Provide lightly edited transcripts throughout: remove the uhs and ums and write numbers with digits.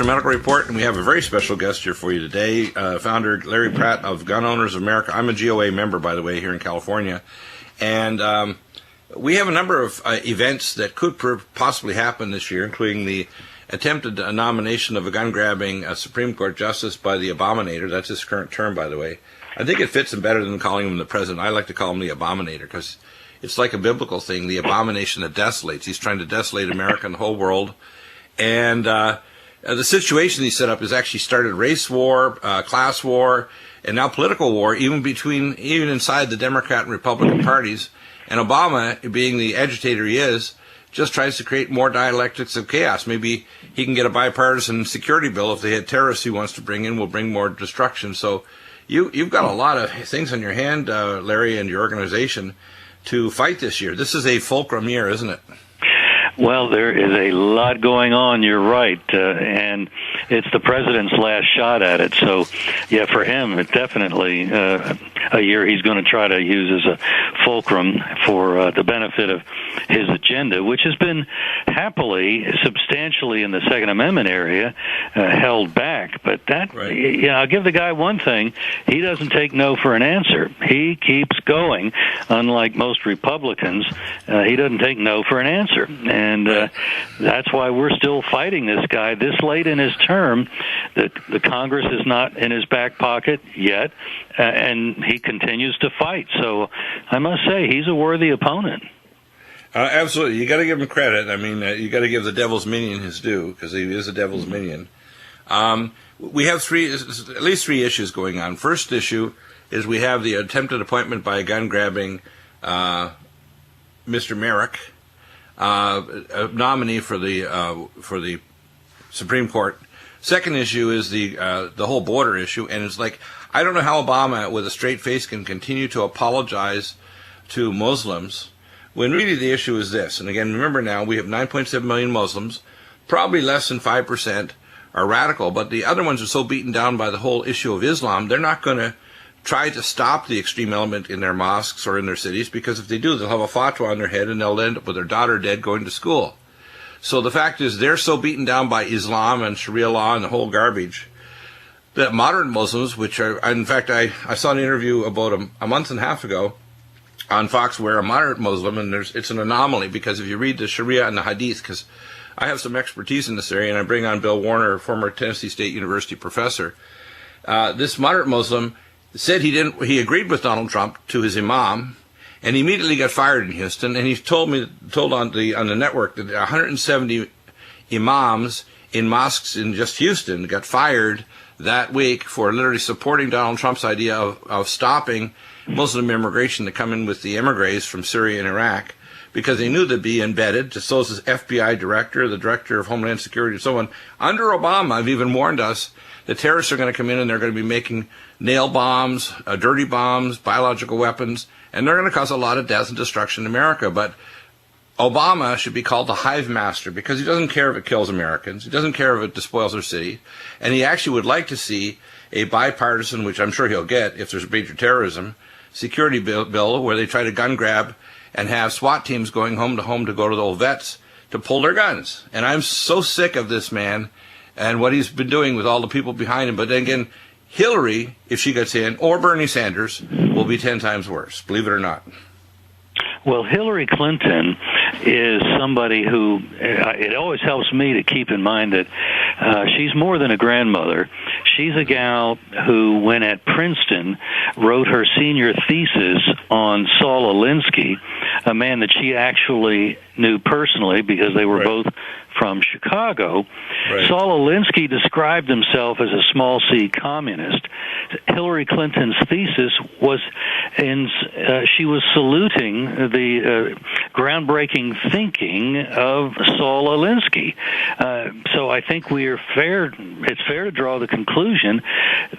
Medical Report, and we have a very special guest here for you today, founder Larry Pratt of Gun Owners of America. I'm a GOA member, by the way, here in California, and we have a number of events that could possibly happen this year, including the attempted nomination of a gun-grabbing Supreme Court justice by the Abominator. That's his current term, by the way. I think it fits him better than calling him the president. I like to call him the Abominator because it's like a biblical thing, the abomination that desolates. He's trying to desolate America and the whole world. And the situation he set up has actually started race war, class war, and now political war, even inside the Democrat and Republican parties. And Obama, being the agitator he is, just tries to create more dialectics of chaos. Maybe he can get a bipartisan security bill. If they had terrorists he wants to bring in, will bring more destruction. So you've got a lot of things on your hand, Larry, and your organization to fight this year. This is a fulcrum year, isn't it? Well, there is a lot going on, you're right, and it's the president's last shot at it. So, yeah, for him, it's definitely a year he's going to try to use as a fulcrum for the benefit of his agenda, which has been happily, substantially in the Second Amendment area, held back. But that, right. I'll give the guy one thing. He doesn't take no for an answer. He keeps going, unlike most Republicans. He doesn't take no for an answer. And that's why we're still fighting this guy this late in his term. That the Congress is not in his back pocket yet, and he continues to fight. So I must say he's a worthy opponent. Absolutely. You got to give him credit. I mean, you got to give the devil's minion his due, because he is a devil's minion. We have at least three issues going on. First issue is we have the attempted appointment by a gun-grabbing Mr. Merrick, a nominee for the Supreme Court. Second issue is the whole border issue, and it's like, I don't know how Obama, with a straight face, can continue to apologize to Muslims when really the issue is this. And again, remember now, we have 9.7 million Muslims, probably less than 5% are radical, but the other ones are so beaten down by the whole issue of Islam, they're not going to try to stop the extreme element in their mosques or in their cities, because if they do, they'll have a fatwa on their head and they'll end up with their daughter dead going to school. So the fact is, they're so beaten down by Islam and Sharia law and the whole garbage that moderate Muslims, which are, in fact, I saw an interview about a month and a half ago on Fox where a moderate Muslim, and it's an anomaly, because if you read the Sharia and the Hadith, because I have some expertise in this area, and I bring on Bill Warner, former Tennessee State University professor, this moderate Muslim said he agreed with Donald Trump to his imam, and he immediately got fired in Houston. And he told on the network that 170 imams in mosques in just Houston got fired that week for literally supporting Donald Trump's idea of stopping Muslim immigration to come in with the emigres from Syria and Iraq, because they knew they'd be embedded. So is the FBI director, the director of Homeland Security, and so on. Under Obama, I've even warned us that terrorists are going to come in and they're going to be making nail bombs, dirty bombs, biological weapons, and they're going to cause a lot of death and destruction in America. But Obama should be called the hive master, because he doesn't care if it kills Americans. He doesn't care if it despoils their city. And he actually would like to see a bipartisan, which I'm sure he'll get if there's major terrorism, security bill where they try to gun grab and have SWAT teams going home to go to the old vets to pull their guns. And I'm so sick of this man and what he's been doing with all the people behind him. But then again, Hillary, if she gets in, or Bernie Sanders, will be 10 times worse, believe it or not. Well, Hillary Clinton is somebody who, it always helps me to keep in mind that she's more than a grandmother. She's a gal who, when at Princeton, wrote her senior thesis on Saul Alinsky, a man that she actually knew personally because they were both from Chicago. Right. Saul Alinsky described himself as a small c communist. Hillary Clinton's thesis was she was saluting the groundbreaking thinking of Saul Alinsky. So I think it's fair to draw the conclusion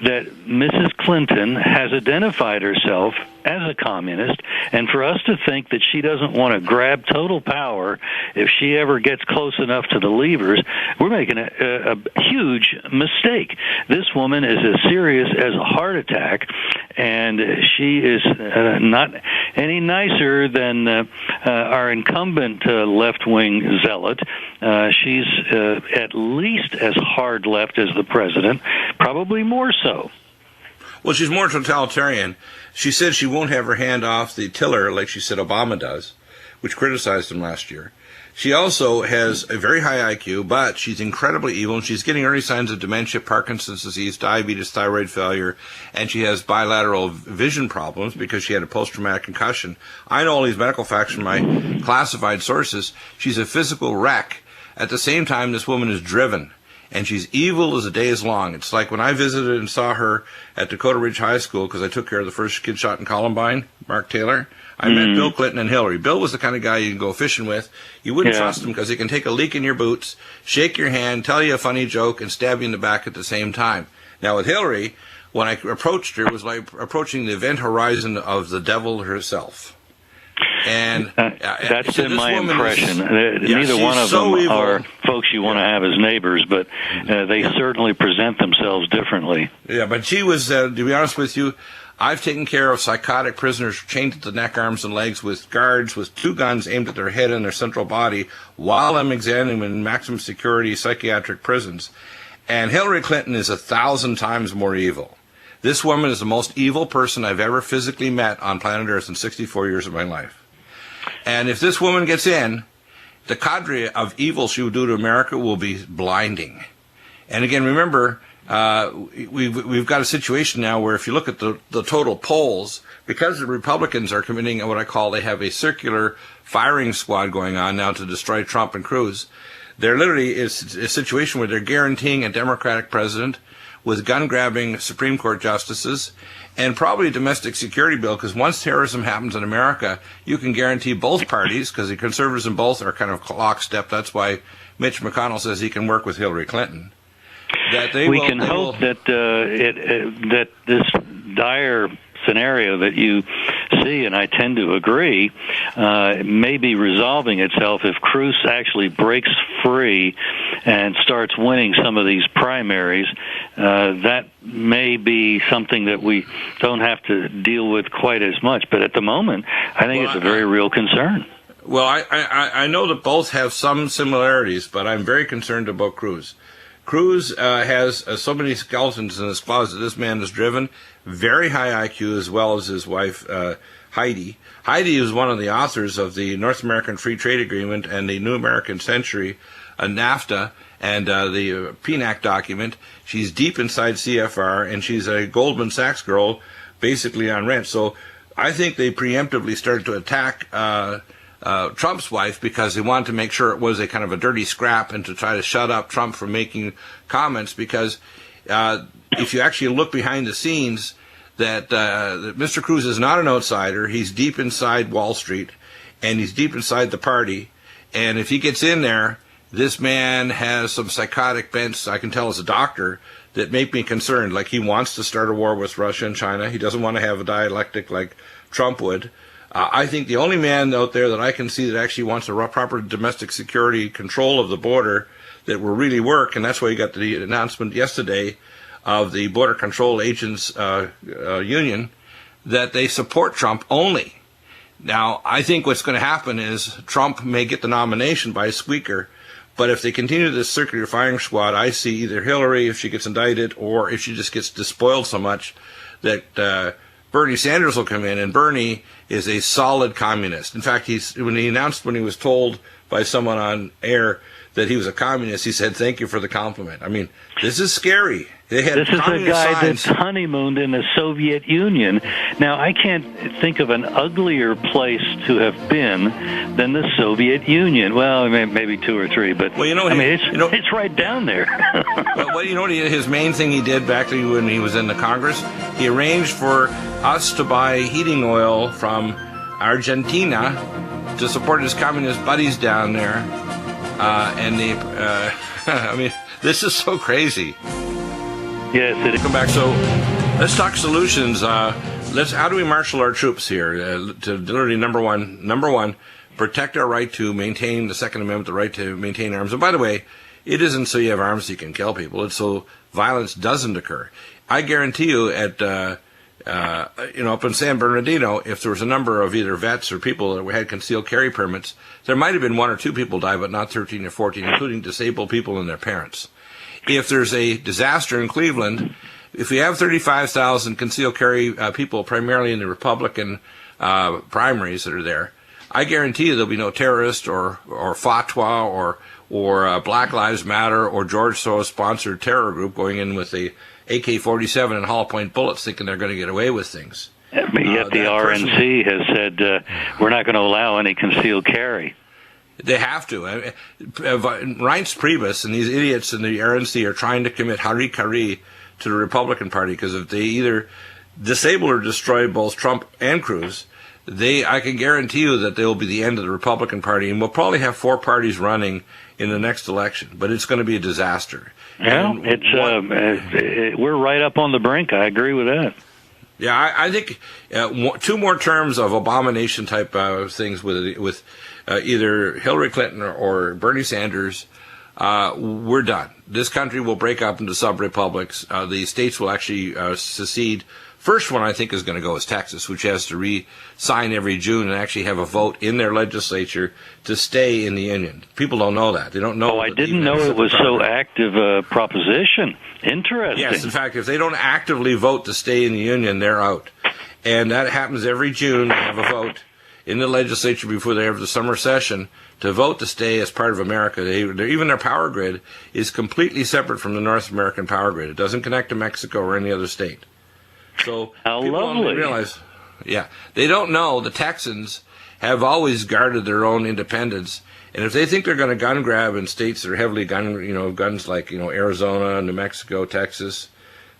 that Mrs. Clinton has identified herself as a communist, and for us to think that she doesn't want to grab total power if she ever gets close enough to the levers, we're making a huge mistake. This woman is as serious as a heart attack, and she is not any nicer than our incumbent left-wing zealot. She's at least as hard left as the president, probably more so. Well, she's more totalitarian. She said she won't have her hand off the tiller like she said Obama does, which criticized him last year. She also has a very high IQ, but she's incredibly evil, and she's getting early signs of dementia, Parkinson's disease, diabetes, thyroid failure, and she has bilateral vision problems because she had a post-traumatic concussion. I know all these medical facts from my classified sources. She's a physical wreck. At the same time, this woman is driven, and she's evil as the day is long. It's like when I visited and saw her at Dakota Ridge High School, because I took care of the first kid shot in Columbine, Mark Taylor. I met Bill Clinton and Hillary. Bill was the kind of guy you can go fishing with. You wouldn't trust him because he can take a leak in your boots, shake your hand, tell you a funny joke, and stab you in the back at the same time. Now with Hillary, when I approached her, it was like approaching the event horizon of the devil herself. And that's been my impression. Neither one of them are folks you want to have as neighbors, but they certainly present themselves differently. Yeah, but she was, to be honest with you, I've taken care of psychotic prisoners chained to the neck, arms, and legs with guards with 2 guns aimed at their head and their central body while I'm examining them in maximum security psychiatric prisons. And Hillary Clinton is 1,000 times more evil. This woman is the most evil person I've ever physically met on planet Earth in 64 years of my life. And if this woman gets in, the cadre of evil she will do to America will be blinding. And again, remember, we've got a situation now where if you look at the total polls, because the Republicans are committing what I call, they have a circular firing squad going on now to destroy Trump and Cruz. There literally is a situation where they're guaranteeing a Democratic president with gun-grabbing Supreme Court justices and probably a domestic security bill, because once terrorism happens in America, you can guarantee both parties, because the conservatives in both are kind of lockstep. That's why Mitch McConnell says he can work with Hillary Clinton. That we can hope that that this dire scenario that you see, and I tend to agree, may be resolving itself if Cruz actually breaks free and starts winning some of these primaries. That may be something that we don't have to deal with quite as much. But at the moment, I think it's a very real concern. Well, I know that both have some similarities, but I'm very concerned about Cruz. Cruz has so many skeletons in his closet. This man is driven, very high IQ, as well as his wife, Heidi. Heidi is one of the authors of the North American Free Trade Agreement and the New American Century, NAFTA, and the PNAC document. She's deep inside CFR, and she's a Goldman Sachs girl, basically on rent. So I think they preemptively started to attack Trump's wife because they wanted to make sure it was a kind of a dirty scrap and to try to shut up Trump from making comments, because if you actually look behind the scenes, that Mr. Cruz is not an outsider. He's deep inside Wall Street, and he's deep inside the party. And if he gets in there, this man has some psychotic bents, I can tell as a doctor, that make me concerned. Like, he wants to start a war with Russia and China. He doesn't want to have a dialectic like Trump would. I think the only man out there that I can see that actually wants a proper domestic security control of the border that will really work, and that's why you got the announcement yesterday of the Border Control Agents Union, that they support Trump only. Now, I think what's going to happen is Trump may get the nomination by a squeaker, but if they continue this circular firing squad, I see either Hillary, if she gets indicted, or if she just gets despoiled so much that Bernie Sanders will come in, and Bernie is a solid communist. In fact, when he was told by someone on air that he was a communist, he said, "Thank you for the compliment." I mean, this is scary. This is a guy that's honeymooned in the Soviet Union. Now, I can't think of an uglier place to have been than the Soviet Union. Well, maybe 2 or 3, but well, it's right down there. Well, you know what his main thing he did back when he was in the Congress? He arranged for us to buy heating oil from Argentina to support his communist buddies down there. I mean, this is so crazy. Yes, it is. Come back. So let's talk solutions. How do we marshal our troops here to literally number one, protect our right to maintain the Second Amendment, the right to maintain arms. And by the way, it isn't so you have arms so you can kill people. It's so violence doesn't occur. I guarantee you up in San Bernardino, if there was a number of either vets or people that had concealed carry permits, there might have been 1 or 2 people die, but not 13 or 14, including disabled people and their parents. If there's a disaster in Cleveland, if we have 35,000 concealed carry people, primarily in the Republican primaries that are there, I guarantee you there'll be no terrorist or fatwa or Black Lives Matter or George Soros-sponsored terror group going in with the AK-47 and hollow point bullets thinking they're going to get away with things. But yet the RNC has said we're not going to allow any concealed carry. They have to. Reince Priebus and these idiots in the RNC are trying to commit hari-kari to the Republican Party, because if they either disable or destroy both Trump and Cruz, I can guarantee you that they will be the end of the Republican Party, and we'll probably have 4 parties running in the next election, but it's going to be a disaster. Yeah, we're right up on the brink. I agree with that. Yeah, I think 2 more terms of abomination type things with either Hillary Clinton or Bernie Sanders, we're done. This country will break up into sub-republics. The states will actually secede. First one I think is going to go is Texas, which has to re-sign every June and actually have a vote in their legislature to stay in the Union. People don't know that. They don't know. Oh, I didn't know it was so active a proposition. Interesting. Yes, in fact, if they don't actively vote to stay in the Union, they're out. And that happens every June. They have a vote in the legislature before they have the summer session to vote to stay as part of America. Even their power grid is completely separate from the North American power grid. It doesn't connect to Mexico or any other state. So how people lovely. don't realize, they don't know the Texans have always guarded their own independence, and if they think they're going to gun grab in states that are heavily guns like Arizona, New Mexico, Texas,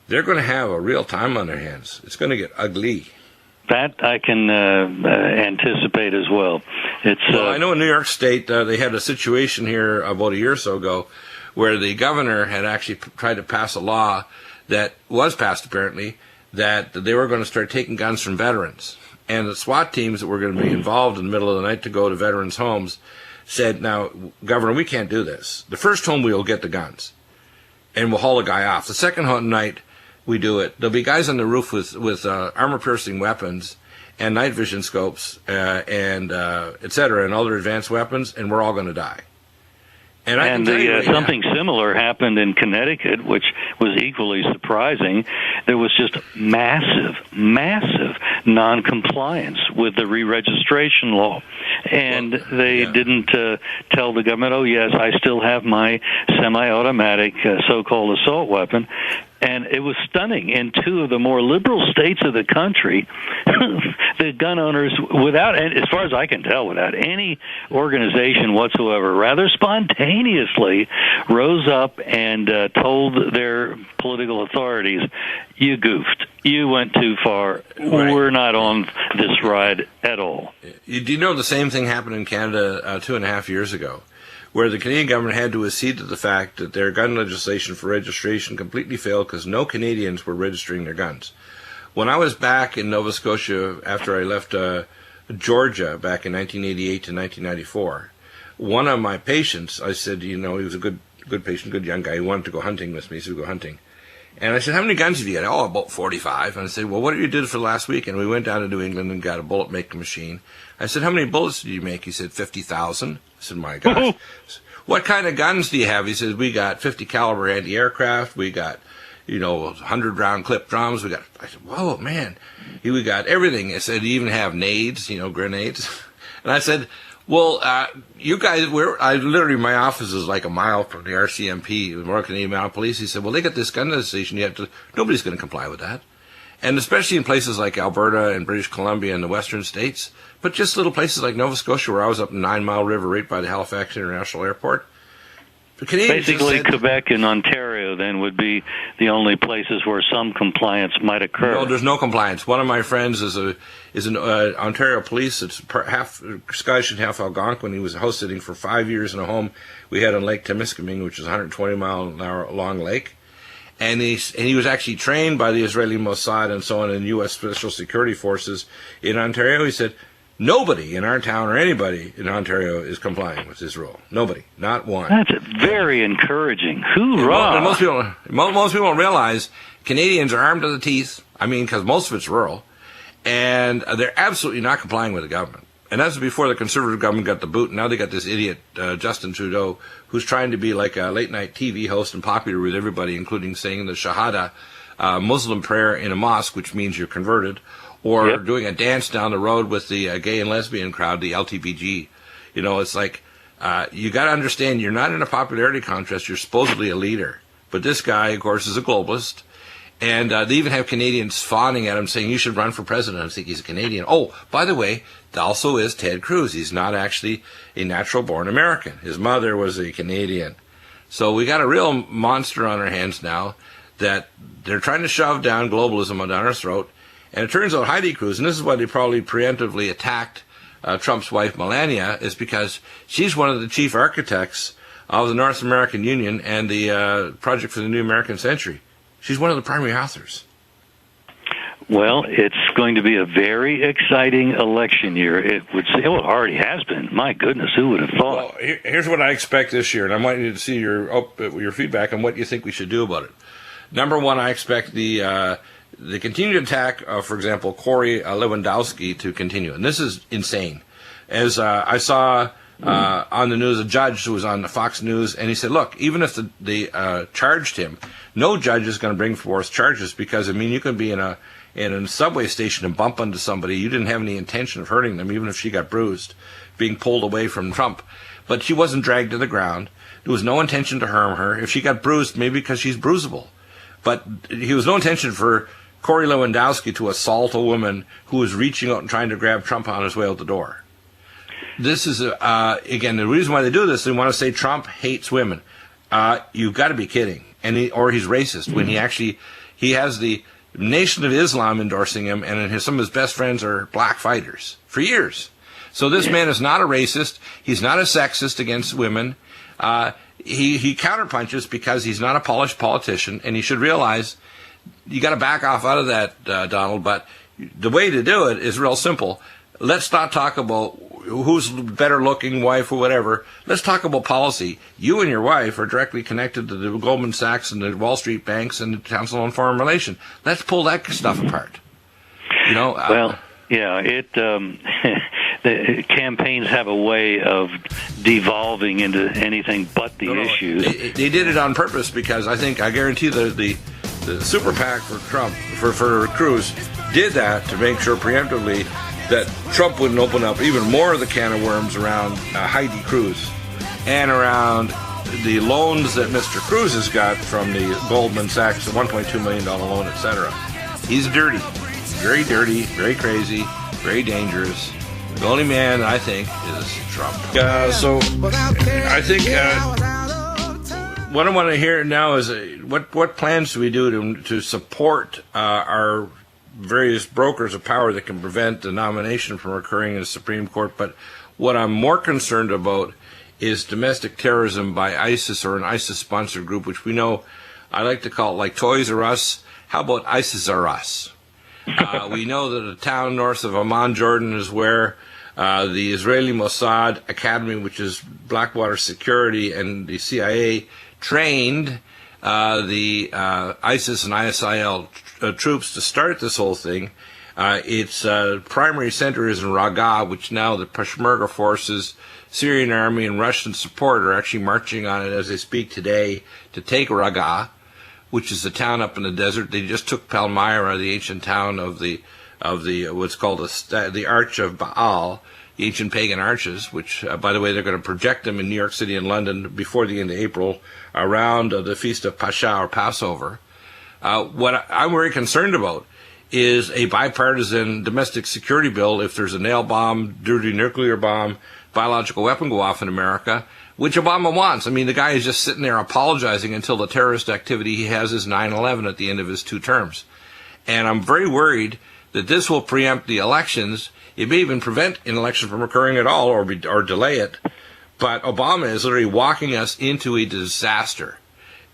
they're going to have a real time on their hands. It's going to get ugly. That I can anticipate as well. I know in New York State they had a situation here about a year or so ago where the governor had actually tried to pass a law that was passed apparently, that they were going to start taking guns from veterans. And the SWAT teams that were going to be involved in the middle of the night to go to veterans' homes said, now, Governor, we can't do this. The first home we'll get the guns, and we'll haul a guy off. The second night we do it, there'll be guys on the roof with armor-piercing weapons and night vision scopes and et cetera, and other advanced weapons, and we're all going to die. And something similar happened in Connecticut, which was equally surprising. There was just massive non-compliance with the re-registration law. And they didn't tell the government, oh, yes, I still have my semi-automatic so-called assault weapon. And it was stunning. In 2 of the more liberal states of the country, the gun owners, as far as I can tell, without any organization whatsoever, rather spontaneously rose up and told their political authorities, you goofed. You went too far. Right. We're not on this ride at all. Do you know the same thing happened in Canada 2.5 years ago, where the Canadian government had to accede to the fact that their gun legislation for registration completely failed because no Canadians were registering their guns. When I was back in Nova Scotia after I left Georgia back in 1988 to 1994, one of my patients, I said, he was a good patient, good young guy. He wanted to go hunting with me, so we go hunting. And I said, how many guns have you got? Oh, about 45. And I said, well, what did you do for last week? And we went down to New England and got a bullet-making machine. I said, how many bullets did you make? He said, 50,000. I said, my gosh. What kind of guns do you have? He says, we got 50 caliber anti-aircraft. We got, 100 round clip drums. I said, whoa, man. We got everything. I said, you even have nades, grenades. And I said, well, you guys, my office is like a mile from the RCMP, the Royal Canadian Mounted Police. He said, well, they got this gun legislation. Nobody's going to comply with that. And especially in places like Alberta and British Columbia and the western states, but just little places like Nova Scotia, where I was up in 9 Mile River right by the Halifax International Airport. Basically, Quebec and Ontario then would be the only places where some compliance might occur. No, there's no compliance. One of my friends is an Ontario police. It's half Scottish and half Algonquin. He was house sitting for 5 years in a home we had on Lake Temiskaming, which is a 120-mile long lake. And he was actually trained by the Israeli Mossad and so on and U.S. Special Security Forces in Ontario. He said, nobody in our town or anybody in Ontario is complying with this rule. Nobody. Not one. That's very encouraging. Hoorah! And most people don't realize Canadians are armed to the teeth. I mean, because most of it's rural. And they're absolutely not complying with the government. And that's before the Conservative government got the boot. Now they got this idiot, Justin Trudeau, who's trying to be like a late-night TV host and popular with everybody, including saying the Shahada Muslim prayer in a mosque, which means you're converted, or doing a dance down the road with the gay and lesbian crowd, the LTBG. You know, it's like, you got to understand, you're not in a popularity contest. You're supposedly a leader. But this guy, of course, is a globalist. And they even have Canadians fawning at him, saying, you should run for president. I think he's a Canadian. Oh, by the way, also is Ted Cruz. He's not actually a natural-born American. His mother was a Canadian. So we got a real monster on our hands now that they're trying to shove down globalism down our throat. And it turns out Heidi Cruz, and this is why they probably preemptively attacked Trump's wife, Melania, is because she's one of the chief architects of the North American Union and the Project for the New American Century. She's one of the primary authors. Well, it's going to be a very exciting election year. It would say, well, it already has been. My goodness, who would have thought? Well, here's what I expect this year, and I want you to see your feedback on what you think we should do about it. Number one, I expect the continued attack of, for example, Corey Lewandowski to continue, and this is insane. As I saw on the news, a judge who was on Fox News, and he said, look, even if they charged him, no judge is going to bring forth charges because, I mean, you can be in a subway station and bump into somebody. You didn't have any intention of hurting them, even if she got bruised, being pulled away from Trump. But she wasn't dragged to the ground. There was no intention to harm her. If she got bruised, maybe because she's bruisable. But he was no intention for Corey Lewandowski to assault a woman who was reaching out and trying to grab Trump on his way out the door. This is, again, the reason why they do this, they want to say Trump hates women. You've got to be kidding. Or he's racist, when he has the Nation of Islam endorsing him, and some of his best friends are black fighters for years. So this man is not a racist. He's not a sexist against women. He counterpunches because he's not a polished politician, and he should realize you got to back off out of that, Donald. But the way to do it is real simple. Let's not talk about who's better looking, wife or whatever. Let's talk about policy. You and your wife are directly connected to the Goldman Sachs and the Wall Street banks and the Council on Foreign Relations. Let's pull that stuff apart. You know. Well, yeah. The campaigns have a way of devolving into anything but the issues. They did it on purpose because I guarantee the super PAC for Trump for Cruz did that to make sure preemptively that Trump wouldn't open up even more of the can of worms around Heidi Cruz and around the loans that Mr. Cruz has got from the Goldman Sachs, the $1.2 million loan, etc. He's dirty, very crazy, very dangerous. The only man, I think, is Trump. So I think what I want to hear now is what plans do we do to support our various brokers of power that can prevent the nomination from occurring in the Supreme Court. But what I'm more concerned about is domestic terrorism by ISIS or an ISIS-sponsored group, which we know, I like to call it like Toys R Us. How about ISIS R Us? We know that a town north of Amman, Jordan, is where the Israeli Mossad Academy, which is Blackwater Security, and the CIA trained the ISIS and ISIL troops to start this whole thing. Its primary center is in Raqqa, which now the Peshmerga forces, Syrian army, and Russian support are actually marching on it as they speak today to take Raqqa, which is a town up in the desert. They just took Palmyra, the ancient town of the what's called the Arch of Baal, the ancient pagan arches, which, by the way, they're going to project them in New York City and London before the end of April around the Feast of Pascha or Passover. What I'm very concerned about is a bipartisan domestic security bill if there's a nail bomb, dirty nuclear bomb, biological weapon go off in America, which Obama wants. I mean, the guy is just sitting there apologizing until the terrorist activity he has is 9/11 at the end of his 2 terms. And I'm very worried that this will preempt the elections. It may even prevent an election from occurring at all or delay it. But Obama is literally walking us into a disaster.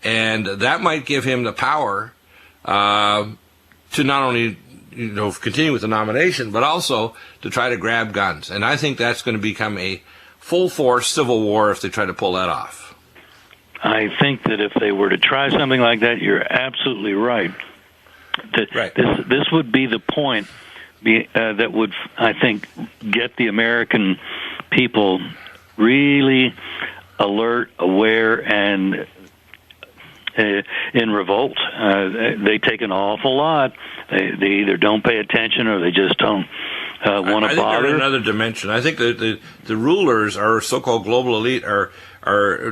And that might give him the power to not only continue with the nomination, but also to try to grab guns. And I think that's going to become a full-force civil war if they try to pull that off. I think that if they were to try something like that, you're absolutely right. Right. This would be the point that would, I think, get the American people really alert, aware, and in revolt. They take an awful lot. They either don't pay attention or they just don't want to bother. I think they're in another dimension. I think the rulers, our so-called global elite, are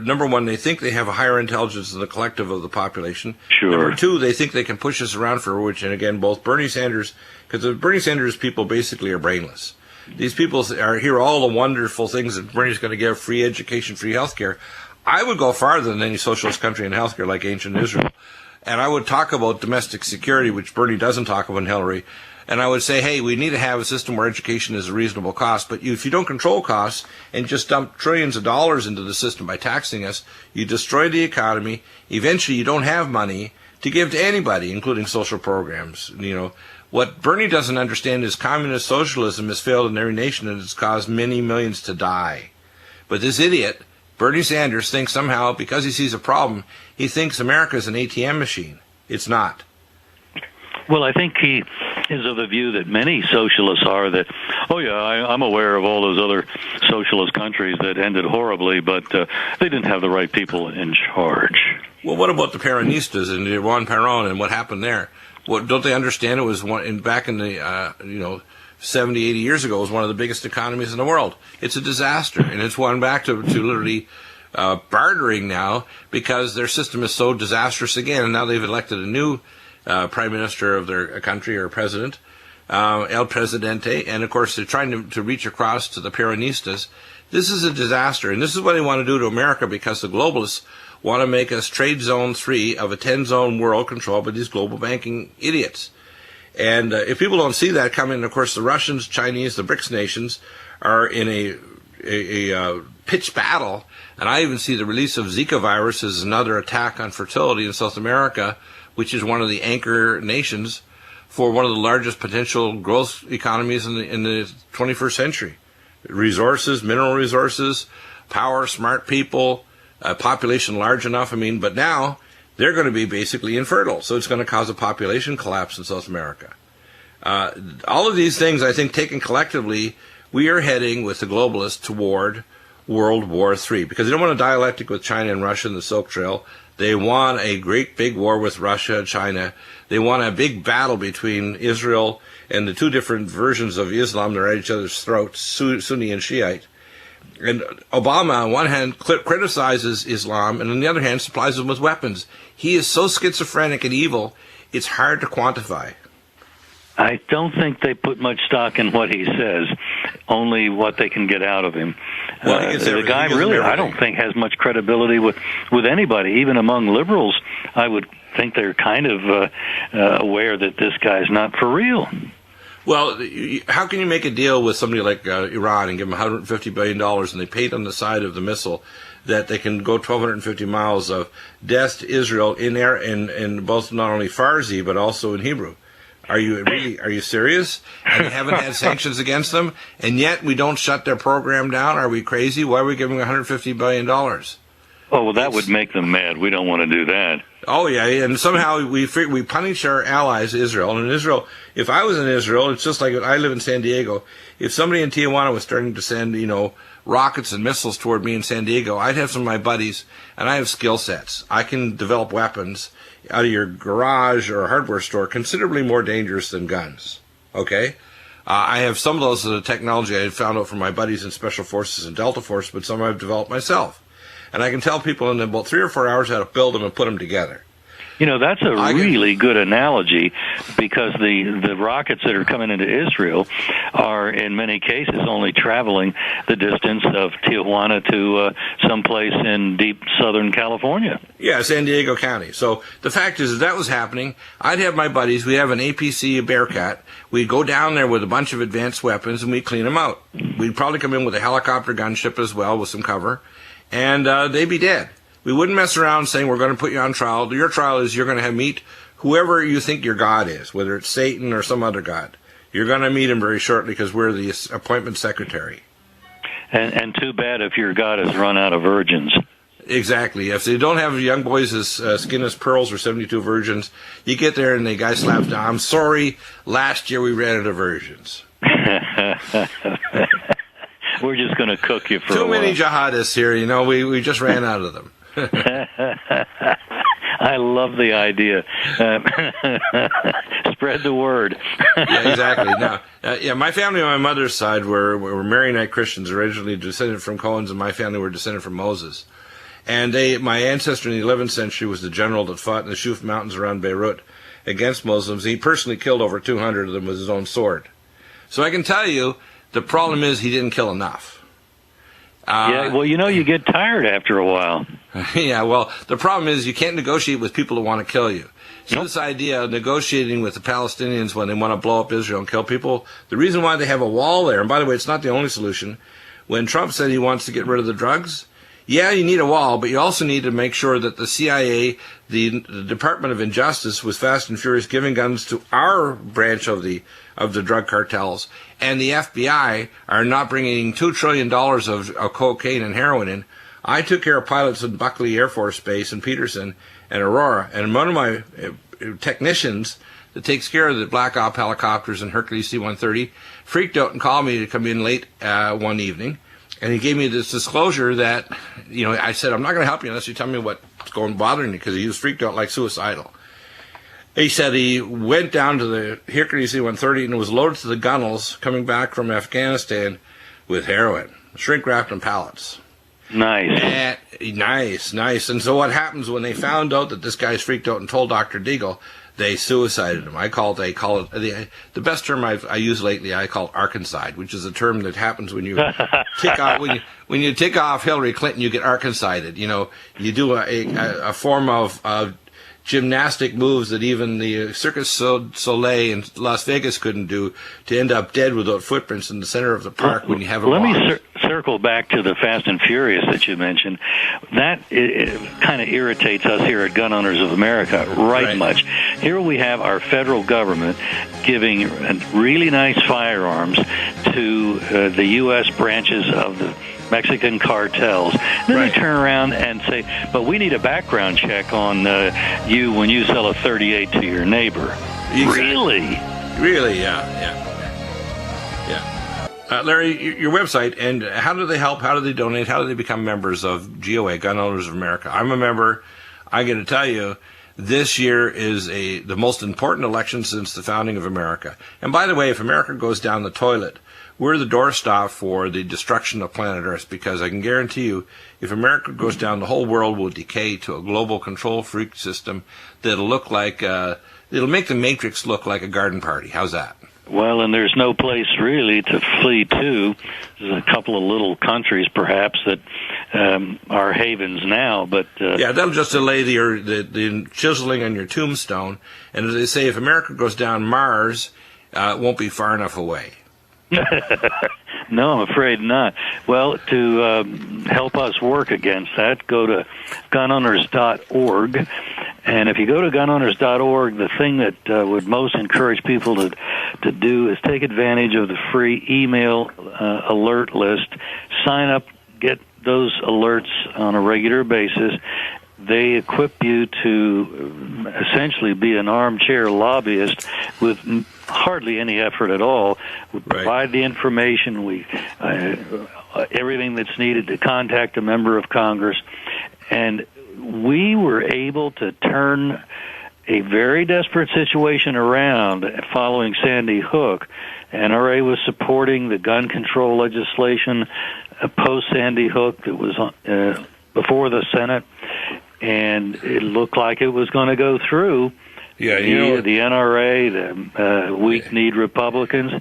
number one, they think they have a higher intelligence than the collective of the population. Sure. Number two, they think they can push us around for which, and again, both Bernie Sanders, because the Bernie Sanders people basically are brainless. These people hear all the wonderful things that Bernie's going to give: free education, free health care. I would go farther than any socialist country in healthcare, like ancient Israel. And I would talk about domestic security, which Bernie doesn't talk about in Hillary. And I would say, hey, we need to have a system where education is a reasonable cost. But if you don't control costs and just dump trillions of dollars into the system by taxing us, you destroy the economy. Eventually, you don't have money to give to anybody, including social programs. You know, what Bernie doesn't understand is communist socialism has failed in every nation and it's caused many millions to die. But this idiot, Bernie Sanders, thinks somehow, because he sees a problem, he thinks America is an ATM machine. It's not. Well, I think he is of the view that many socialists are that, oh, yeah, I'm aware of all those other socialist countries that ended horribly, but they didn't have the right people in charge. Well, what about the Peronistas and Juan Perón and what happened there? What, don't they understand it was back in the, 70, 80 years ago, it was one of the biggest economies in the world. It's a disaster, and it's gone back to literally bartering now because their system is so disastrous again, and now they've elected a new prime minister of their country, or president, El Presidente, and of course they're trying to reach across to the Peronistas. This is a disaster, and this is what they want to do to America because the globalists want to make us trade zone 3 of a 10-zone world controlled by these global banking idiots. And if people don't see that coming, of course the Russians, Chinese, the BRICS nations are in a pitched battle, and I even see the release of Zika virus as another attack on fertility in South America, which is one of the anchor nations for one of the largest potential growth economies in the 21st century. Resources, mineral resources, power, smart people, a population large enough. But now they're going to be basically infertile, so it's going to cause a population collapse in South America. All of these things, I think, taken collectively, we are heading with the globalists toward World War III, because they don't want a dialectic with China and Russia in the Silk Trail. They want a great big war with Russia and China. They want a big battle between Israel and the two different versions of Islam that are at each other's throats, Sunni and Shiite. And Obama, on one hand, criticizes Islam, and on the other hand, supplies them with weapons. He is so schizophrenic and evil, it's hard to quantify. I don't think they put much stock in what he says, only what they can get out of him. Well, the guy really, I don't think, has much credibility with anybody, even among liberals. I would think they're kind of aware that this guy's not for real. Well, how can you make a deal with somebody like Iran and give them $150 billion and they paint on the side of the missile that they can go 1,250 miles of death to Israel in there in both not only Farsi but also in Hebrew? Are you serious? And we haven't had sanctions against them, and yet we don't shut their program down? Are we crazy? Why are we giving $150 billion? Oh, well, that would make them mad. We don't want to do that. Oh, yeah, and somehow we punish our allies, Israel. And in Israel, if I was in Israel, it's just like I live in San Diego. If somebody in Tijuana was starting to send, rockets and missiles toward me in San Diego, I'd have some of my buddies, and I have skill sets. I can develop weapons out of your garage or a hardware store considerably more dangerous than guns, okay? I have some of those technology I had found out from my buddies in Special Forces and Delta Force, but some I've developed myself. And I can tell people in about 3 or 4 hours how to build them and put them together. That's a really good analogy, because the rockets that are coming into Israel are, in many cases, only traveling the distance of Tijuana to someplace in deep Southern California. Yeah, San Diego County. So the fact is, if that was happening, I'd have my buddies, we have an APC, a Bearcat, we'd go down there with a bunch of advanced weapons and we'd clean them out. We'd probably come in with a helicopter gunship as well with some cover, and they'd be dead. We wouldn't mess around saying we're going to put you on trial. Your trial is you're going to meet whoever you think your God is, whether it's Satan or some other God. You're going to meet him very shortly because we're the appointment secretary. And too bad if your God has run out of virgins. Exactly. If they don't have young boys as skin as pearls or 72 virgins, you get there and the guy slaps down, I'm sorry, last year we ran out of virgins. We're just going to cook you for Too a while. many jihadists here, we just ran out of them. I love the idea. Spread the word. Yeah, exactly. Now, my family on my mother's side were Maronite Christians, originally descended from Cohens, and my family were descended from Moses. And my ancestor in the 11th century was the general that fought in the Shuf Mountains around Beirut against Muslims. He personally killed over 200 of them with his own sword. So I can tell you, the problem is he didn't kill enough. Yeah, well, you get tired after a while. Yeah, well, the problem is you can't negotiate with people who want to kill you. So Nope. this idea of negotiating with the Palestinians when they want to blow up Israel and kill people, the reason why they have a wall there, and by the way, it's not the only solution. When Trump said he wants to get rid of the drugs, yeah, you need a wall, but you also need to make sure that the CIA, the Department of Injustice, was fast and furious giving guns to our branch of the drug cartels, and the FBI are not bringing $2 trillion of cocaine and heroin in. I took care of pilots in Buckley Air Force Base in Peterson and Aurora, and one of my technicians that takes care of the Black Op helicopters and Hercules C-130 freaked out and called me to come in late one evening. And he gave me this disclosure that, I said, I'm not going to help you unless you tell me what's bothering you, because he was freaked out like suicidal. He said he went down to the Hercules C-130 and was loaded to the gunnels coming back from Afghanistan with heroin, shrink-wrapped in pallets. Nice. Nice. And so what happens when they found out that this guy's freaked out and told Dr. Deagle, they suicided him. They call it the best term I use lately. I call it Arkancide, which is a term that happens when you tick off when you tick off Hillary Clinton. You get Arkancided. You do a form of gymnastic moves that even the Circus Soleil in Las Vegas couldn't do to end up dead without footprints in the center of the park when you have a Let walk. me circle back to the Fast and Furious that you mentioned. That kind of irritates us here at Gun Owners of America right much. Here we have our federal government giving really nice firearms to the U.S. branches of the Mexican cartels. Then they turn around and say, but we need a background check on you when you sell a .38 to your neighbor. Exactly. Really? Yeah. Larry, your website, and how do they help? How do they donate? How do they become members of GOA, Gun Owners of America? I'm a member. I got to tell you, this year is the most important election since the founding of America. And by the way, if America goes down the toilet, we're the doorstop for the destruction of planet Earth, because I can guarantee you, if America goes down, the whole world will decay to a global control freak system that'll look like, it'll make the Matrix look like a garden party. How's that? Well, and there's no place really to flee to. There's a couple of little countries, perhaps, that are havens now, but yeah, that'll just delay the chiseling on your tombstone. And as they say, if America goes down, Mars won't be far enough away. No, I'm afraid not. Well, to help us work against that, go to gunowners.org. And if you go to gunowners.org, the thing that would most encourage people to do is take advantage of the free email alert list. Sign up, get those alerts on a regular basis. They equip you to essentially be an armchair lobbyist with hardly any effort at all. We provide the information, everything that's needed to contact a member of Congress, and we were able to turn a very desperate situation around following Sandy Hook. NRA was supporting the gun control legislation post-Sandy Hook that was before the Senate, and it looked like it was going to go through. Yeah, the NRA, the weak-kneed Republicans,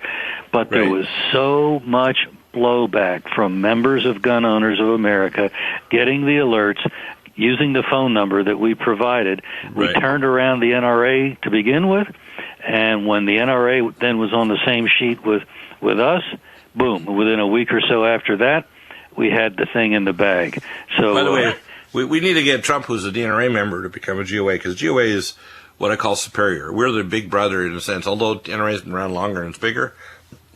but there was so much blowback from members of Gun Owners of America getting the alerts, using the phone number that we provided. We turned around the NRA to begin with, and when the NRA then was on the same sheet with us, boom, within a week or so after that, we had the thing in the bag. So, by the way, we need to get Trump, who's a DNRA member, to become a GOA, because GOA is what I call superior. We're the big brother in a sense. Although NRA has been around longer and it's bigger,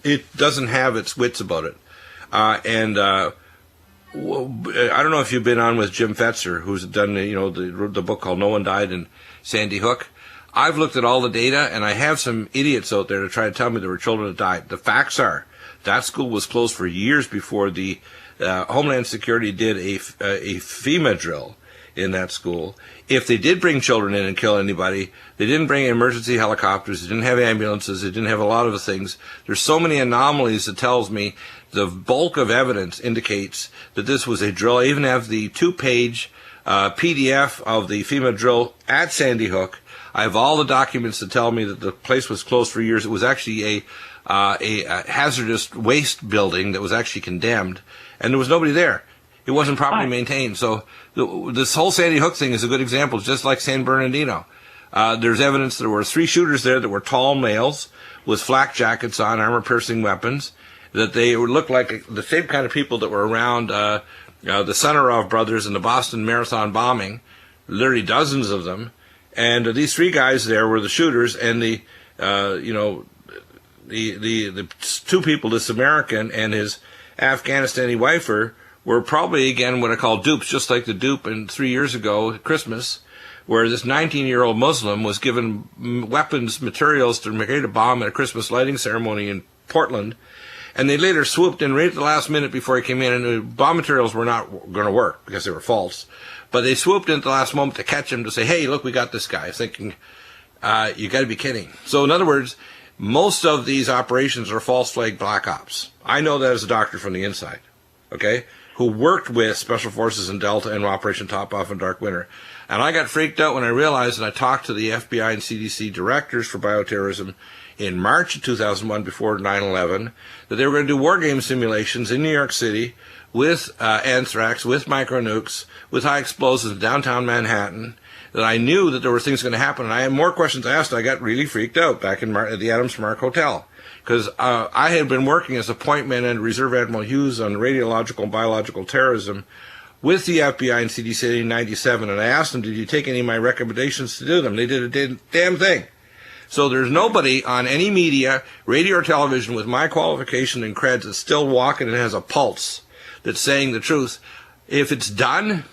it doesn't have its wits about it. And I don't know if you've been on with Jim Fetzer, who's done the book called No One Died in Sandy Hook. I've looked at all the data, and I have some idiots out there to try to tell me there were children that died. The facts are that school was closed for years before the Homeland Security did a FEMA drill in that school. If they did bring children in and kill anybody, they didn't bring emergency helicopters, they didn't have ambulances, they didn't have a lot of things. There's so many anomalies that tells me the bulk of evidence indicates that this was a drill. I even have the 2-page PDF of the FEMA drill at Sandy Hook. I have all the documents that tell me that the place was closed for years. It was actually a hazardous waste building that was actually condemned, and there was nobody there. It wasn't properly maintained. So this whole Sandy Hook thing is a good example, just like San Bernardino. There's evidence there were 3 shooters there that were tall males with flak jackets on, armor-piercing weapons, that they would look like the same kind of people that were around the Sunarov brothers in the Boston Marathon bombing, literally dozens of them. And these 3 guys there were the shooters, and the 2 people, this American and his Afghanistani wifer, were probably, again, what I call dupes, just like the dupe in 3 years ago at Christmas, where this 19-year-old Muslim was given weapons, materials to create a bomb at a Christmas lighting ceremony in Portland, and they later swooped in right at the last minute before he came in, and the bomb materials were not going to work because they were false. But they swooped in at the last moment to catch him, to say, hey, look, we got this guy. Thinking, you got to be kidding. So in other words, most of these operations are false flag black ops. I know that as a doctor from the inside, okay, who worked with Special Forces in Delta and Operation Top Off and Dark Winter. And I got freaked out when I realized, and I talked to the FBI and CDC directors for bioterrorism in March of 2001, before 9/11, that they were going to do war game simulations in New York City with anthrax, with micronukes, with high explosives in downtown Manhattan, that I knew that there were things going to happen. And I had more questions asked. I got really freaked out back in at the Adams Mark Hotel, because I had been working as a point man and Reserve Admiral Hughes on radiological and biological terrorism with the FBI and CDC in 97, and I asked them, did you take any of my recommendations to do them? They did a damn thing. So there's nobody on any media, radio or television, with my qualification and creds that's still walking and has a pulse, that's saying the truth. If it's done,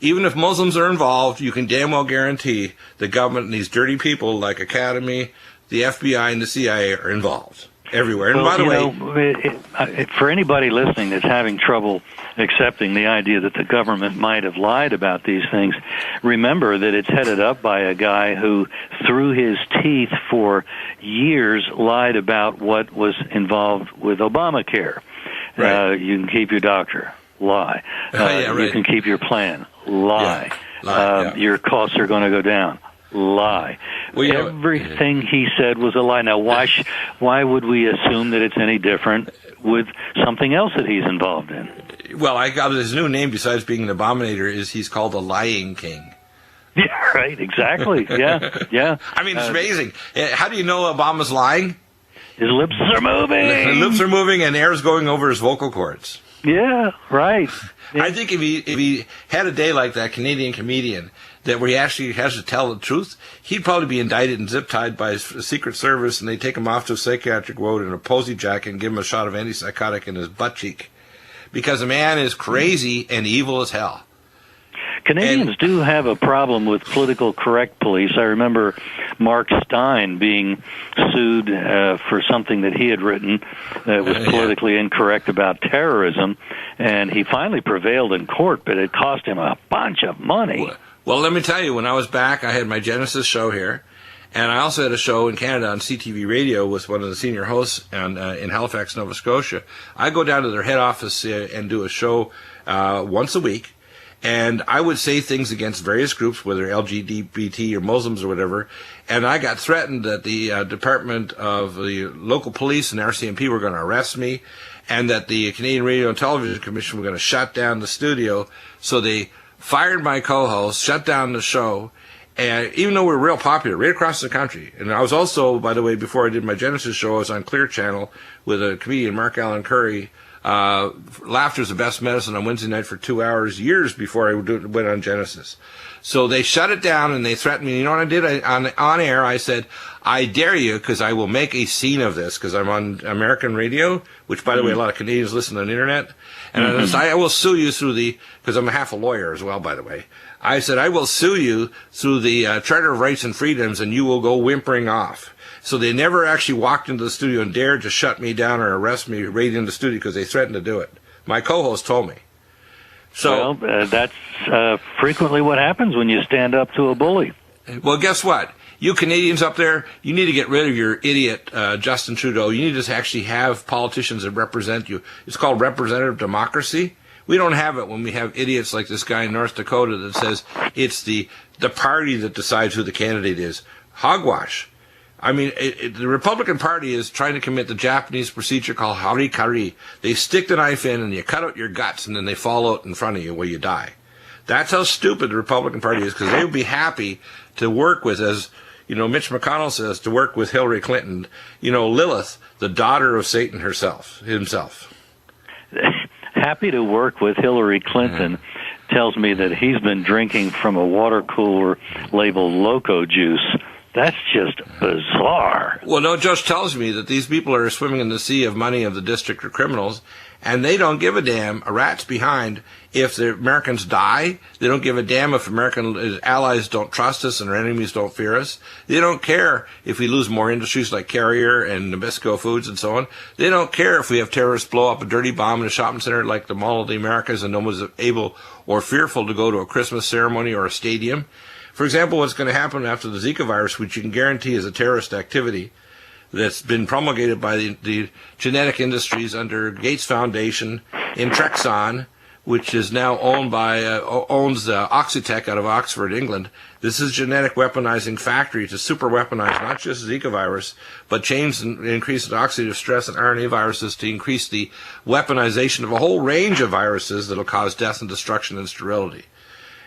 even if Muslims are involved, you can damn well guarantee the government and these dirty people like Academy, the FBI, and the CIA are involved everywhere. And by the way, for anybody listening that's having trouble accepting the idea that the government might have lied about these things, remember that it's headed up by a guy who, through his teeth for years, lied about what was involved with Obamacare. Right. You can keep your doctor. Lie. You can keep your plan. Lie. Yeah. Your costs are going to go down. Lie. Well, everything he said was a lie. Now, why would we assume that it's any different with something else that he's involved in? Well, I got his new name, besides being an abominator, is he's called the Lying King. Yeah, right, exactly. Yeah. I mean, it's amazing. How do you know Obama's lying? His lips are moving. His lips are moving and air's going over his vocal cords. Yeah, right. Yeah. I think if he had a day like that Canadian comedian, that where he actually has to tell the truth, he'd probably be indicted and zip-tied by his Secret Service, and they take him off to a psychiatric ward in a posy jacket and give him a shot of antipsychotic in his butt cheek. Because the man is crazy and evil as hell. Canadians do have a problem with political correct police. I remember Mark Stein being sued for something that he had written that was politically incorrect about terrorism, and he finally prevailed in court, but it cost him a bunch of money. Well, let me tell you, when I was back, I had my Genesis show here, and I also had a show in Canada on CTV Radio with one of the senior hosts in Halifax, Nova Scotia. I go down to their head office and do a show once a week, and I would say things against various groups, whether LGBT or Muslims or whatever, and I got threatened that the Department of the local police and RCMP were going to arrest me, and that the Canadian Radio and Television Commission were going to shut down the studio. So they fired my co-host, shut down the show, and even though we're real popular right across the country. And I was also, by the way, before I did my Genesis show, I was on Clear Channel with a comedian, Mark Allen Curry, laughter's the best medicine on Wednesday night for 2 hours, years before I went on Genesis. So they shut it down, and they threatened me. You know what I did? On air, I said, I dare you, because I will make a scene of this, because I'm on American radio, which, by the way, a lot of Canadians listen on the internet. And I will sue you through because I'm half a lawyer as well, by the way. I said, I will sue you through the Charter of Rights and Freedoms, and you will go whimpering off. So they never actually walked into the studio and dared to shut me down or arrest me right in the studio, because they threatened to do it. My co-host told me. So, well, that's frequently what happens when you stand up to a bully. Well, guess what? You Canadians up there, you need to get rid of your idiot Justin Trudeau. You need to actually have politicians that represent you. It's called representative democracy. We don't have it when we have idiots like this guy in North Dakota that says it's the party that decides who the candidate is. Hogwash. I mean, the Republican Party is trying to commit the Japanese procedure called harikari. They stick the knife in and you cut out your guts, and then they fall out in front of you where you die. That's how stupid the Republican Party is, because they would be happy to work with, as Mitch McConnell says, to work with Hillary Clinton, Lilith, the daughter of Satan himself. Happy to work with Hillary Clinton tells me that he's been drinking from a water cooler labeled Loco Juice. That's just bizarre. Well, no, Judge tells me that these people are swimming in the sea of money of the district of criminals, and they don't give a damn, a rat's behind, if the Americans die. They don't give a damn if American allies don't trust us and our enemies don't fear us. They don't care if we lose more industries like Carrier and Nabisco Foods and so on. They don't care if we have terrorists blow up a dirty bomb in a shopping center like the Mall of the Americas and no one's able or fearful to go to a Christmas ceremony or a stadium. For example, what's going to happen after the Zika virus, which you can guarantee is a terrorist activity that's been promulgated by the genetic industries under Gates Foundation in Trexon, which is now owns Oxitec out of Oxford, England. This is a genetic weaponizing factory to super weaponize not just Zika virus, but change and increase the oxidative stress and RNA viruses to increase the weaponization of a whole range of viruses that will cause death and destruction and sterility.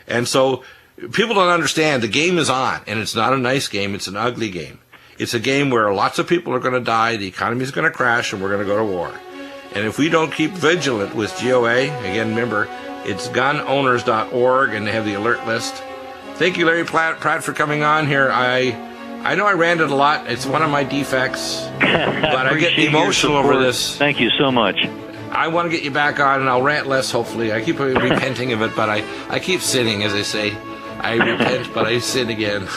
And so people don't understand the game is on, and it's not a nice game, it's an ugly game. It's a game where lots of people are going to die, the economy is going to crash, and we're going to go to war. And if we don't keep vigilant with GOA, again, remember, it's gunowners.org, and they have the alert list. Thank you, Larry Pratt, for coming on here. I know I ranted a lot. It's one of my defects, but I get emotional over this. Thank you so much. I want to get you back on, and I'll rant less, hopefully. I keep repenting of it, but I keep sinning, as they say. I repent, but I sin again.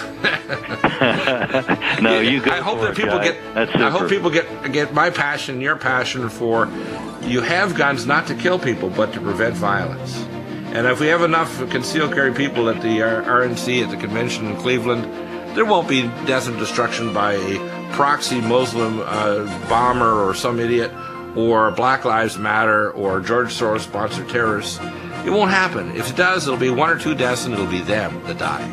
No, you go. I hope that people get my passion, your passion for you have guns not to kill people, but to prevent violence. And if we have enough concealed carry people at the RNC at the convention in Cleveland, there won't be death and destruction by a proxy Muslim bomber or some idiot, or Black Lives Matter or George Soros sponsored terrorists. It won't happen. If it does, it'll be 1 or 2 deaths, and it'll be them that die.